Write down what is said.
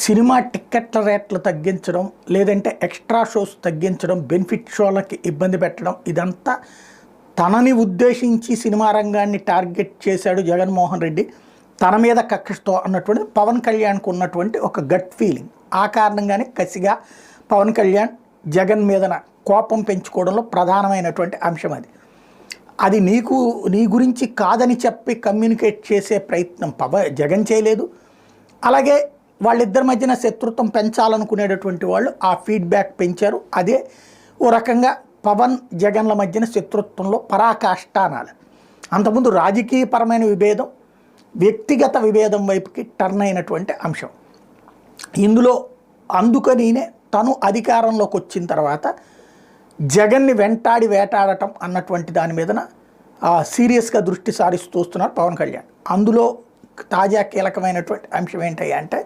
Cinema టిక్కెట్ల రేట్లు తగ్గించడం, లేదంటే ఎక్స్ట్రా షోస్ తగ్గించడం, బెనిఫిట్ షోలకి ఇబ్బంది పెట్టడం, ఇదంతా తనని ఉద్దేశించి సినిమా రంగాన్ని టార్గెట్ చేశాడు జగన్మోహన్ రెడ్డి, తన మీద కక్షతో అన్నటువంటి పవన్ కళ్యాణ్కు ఉన్నటువంటి ఒక గట్ ఫీలింగ్. ఆ కారణంగానే కసిగా పవన్ కళ్యాణ్ జగన్ మీదన కోపం పెంచుకోవడంలో ప్రధానమైనటువంటి అంశం అది. అది నీ గురించి కాదని చెప్పి కమ్యూనికేట్ చేసే ప్రయత్నం జగన్ చేయలేదు. అలాగే వాళ్ళిద్దరి మధ్యన శత్రుత్వం పెంచాలనుకునేటటువంటి వాళ్ళు ఆ ఫీడ్బ్యాక్ పెంచారు. అదే ఓ రకంగా పవన్ జగన్ల మధ్యన శత్రుత్వంలో పరాకాష్ట అనాలి. అంతకుముందు రాజకీయపరమైన విభేదం వ్యక్తిగత విభేదం వైపుకి టర్న్ అయినటువంటి అంశం. ఇందులో అందుకనినే తను అధికారంలోకి వచ్చిన తర్వాత జగన్ని వెంటాడి వేటాడటం అన్నటువంటి దాని మీదన సీరియస్గా దృష్టి సారిస్తూ వస్తున్నారు పవన్ కళ్యాణ్. అందులో తాజా కీలకమైనటువంటి అంశం ఏంటంటే